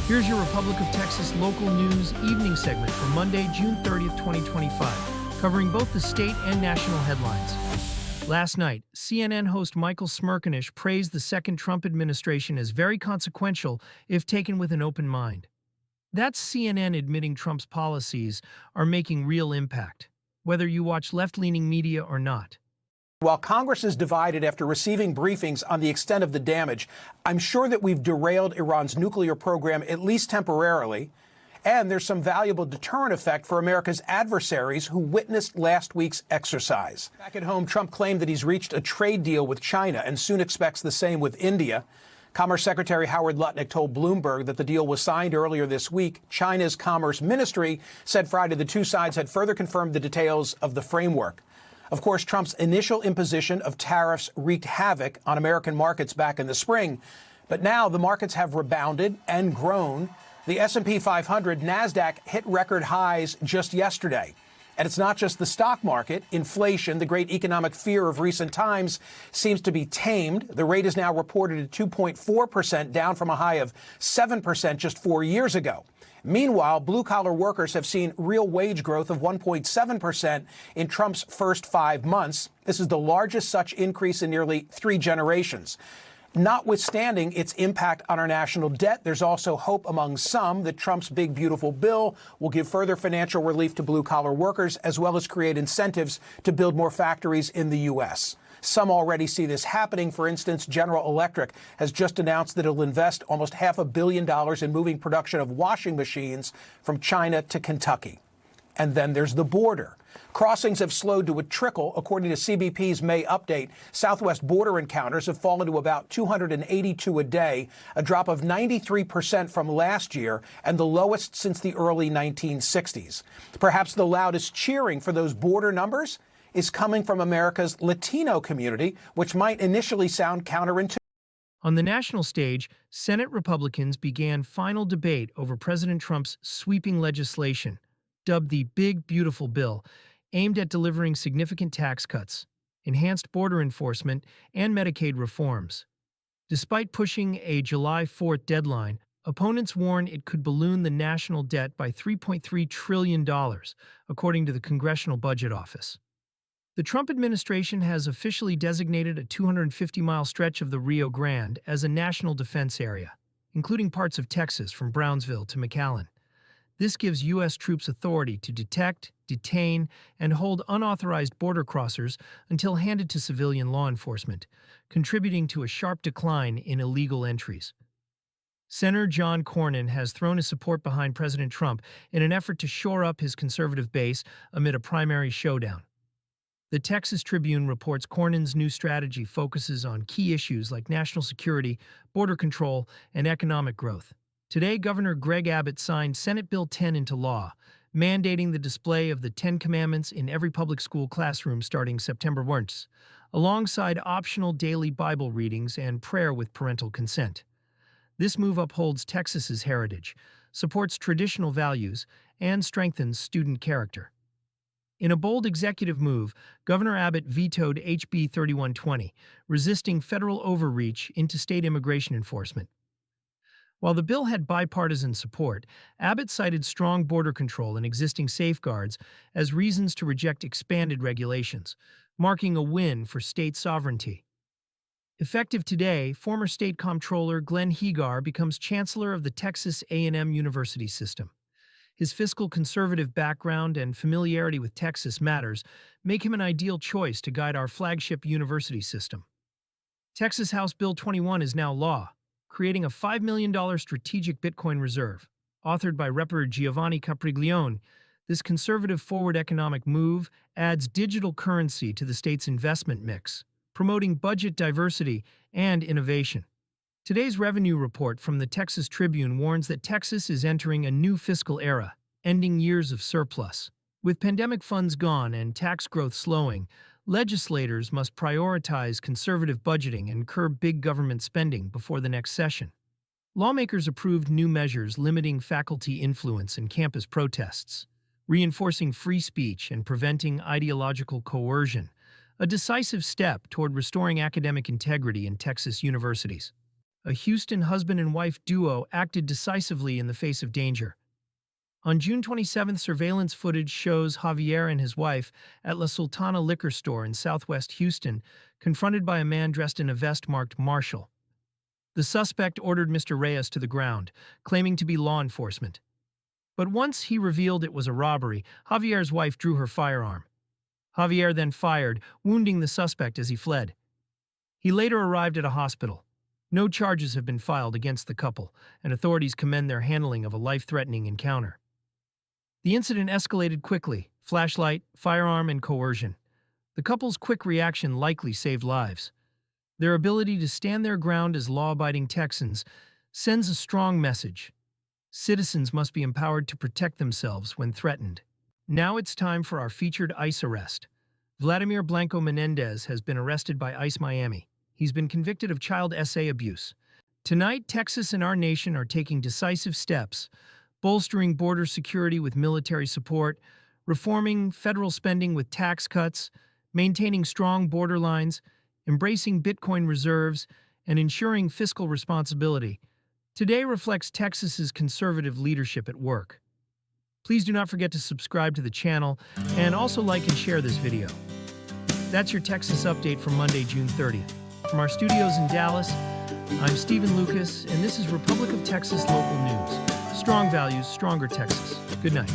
Here's your Republic of Texas local news evening segment for Monday, June 30th, 2025, covering both the state and national headlines. Last night, CNN host Michael Smerconish praised the second Trump administration as very consequential if taken with an open mind. That's CNN admitting Trump's policies are making real impact, whether you watch left-leaning media or not. While Congress is divided after receiving briefings on the extent of the damage, I'm sure that we've derailed Iran's nuclear program, at least temporarily, and there's some valuable deterrent effect for America's adversaries who witnessed last week's exercise. Back at home, Trump claimed that he's reached a trade deal with China and soon expects the same with India. Commerce Secretary Howard Lutnick told Bloomberg that the deal was signed earlier this week. China's Commerce Ministry said Friday the two sides had further confirmed the details of the framework. Of course, Trump's initial imposition of tariffs wreaked havoc on American markets back in the spring. But now the markets have rebounded and grown. The S&P 500, NASDAQ hit record highs just yesterday. And it's not just the stock market. Inflation, the great economic fear of recent times, seems to be tamed. The rate is now reported at 2.4%, down from a high of 7% just 4 years ago. Meanwhile, blue-collar workers have seen real wage growth of 1.7% in Trump's first 5 months. This is the largest such increase in nearly 3 generations. Notwithstanding its impact on our national debt, there's also hope among some that Trump's big, beautiful bill will give further financial relief to blue-collar workers, as well as create incentives to build more factories in the U.S. Some already see this happening. For instance, General Electric has just announced that it'll invest almost $500 million in moving production of washing machines from China to Kentucky. And then there's the border. Crossings have slowed to a trickle. According to CBP's May update, Southwest border encounters have fallen to about 282 a day, a drop of 93% from last year and the lowest since the early 1960s. Perhaps the loudest cheering for those border numbers is coming from America's Latino community, which might initially sound counterintuitive. On the national stage, Senate Republicans began final debate over President Trump's sweeping legislation, dubbed the Big Beautiful Bill, aimed at delivering significant tax cuts, enhanced border enforcement, and Medicaid reforms. Despite pushing a July 4th deadline, opponents warn it could balloon the national debt by $3.3 trillion, according to the Congressional Budget Office. The Trump administration has officially designated a 250-mile stretch of the Rio Grande as a national defense area, including parts of Texas from Brownsville to McAllen. This gives U.S. troops authority to detect, detain, and hold unauthorized border crossers until handed to civilian law enforcement, contributing to a sharp decline in illegal entries. Senator John Cornyn has thrown his support behind President Trump in an effort to shore up his conservative base amid a primary showdown. The Texas Tribune reports Cornyn's new strategy focuses on key issues like national security, border control, and economic growth. Today, Governor Greg Abbott signed Senate Bill 10 into law, mandating the display of the Ten Commandments in every public school classroom starting September 1st, alongside optional daily Bible readings and prayer with parental consent. This move upholds Texas's heritage, supports traditional values, and strengthens student character. In a bold executive move, Governor Abbott vetoed HB 3120, resisting federal overreach into state immigration enforcement. While the bill had bipartisan support, Abbott cited strong border control and existing safeguards as reasons to reject expanded regulations, marking a win for state sovereignty. Effective today, former State Comptroller Glenn Hegar becomes Chancellor of the Texas A&M University System. His fiscal conservative background and familiarity with Texas matters make him an ideal choice to guide our flagship university system. Texas House Bill 21 is now law, creating a $5 million strategic Bitcoin reserve. Authored by Representative Giovanni Capriglione, this conservative forward economic move adds digital currency to the state's investment mix, promoting budget diversity and innovation. Today's revenue report from the Texas Tribune warns that Texas is entering a new fiscal era, ending years of surplus. With pandemic funds gone and tax growth slowing, legislators must prioritize conservative budgeting and curb big government spending before the next session. Lawmakers approved new measures limiting faculty influence and campus protests, reinforcing free speech and preventing ideological coercion, a decisive step toward restoring academic integrity in Texas universities. A Houston husband and wife duo acted decisively in the face of danger. On June 27th, surveillance footage shows Javier and his wife at La Sultana liquor store in southwest Houston, confronted by a man dressed in a vest marked Marshall. The suspect ordered Mr. Reyes to the ground, claiming to be law enforcement. But once he revealed it was a robbery, Javier's wife drew her firearm. Javier then fired, wounding the suspect as he fled. He later arrived at a hospital. No charges have been filed against the couple, and authorities commend their handling of a life-threatening encounter. The incident escalated quickly: flashlight, firearm, and coercion. The couple's quick reaction likely saved lives. Their ability to stand their ground as law-abiding Texans sends a strong message. Citizens must be empowered to protect themselves when threatened. Now it's time for our featured ICE arrest. Vladimir Blanco Menendez has been arrested by ICE Miami. He's been convicted of child SA abuse. Tonight, Texas and our nation are taking decisive steps, bolstering border security with military support, reforming federal spending with tax cuts, maintaining strong border lines, embracing Bitcoin reserves, and ensuring fiscal responsibility. Today reflects Texas's conservative leadership at work. Please do not forget to subscribe to the channel and also like and share this video. That's your Texas update for Monday, June 30th. From our studios in Dallas, I'm Stephen Lucas, and this is Republic of Texas Local News. Strong values, stronger Texas. Good night.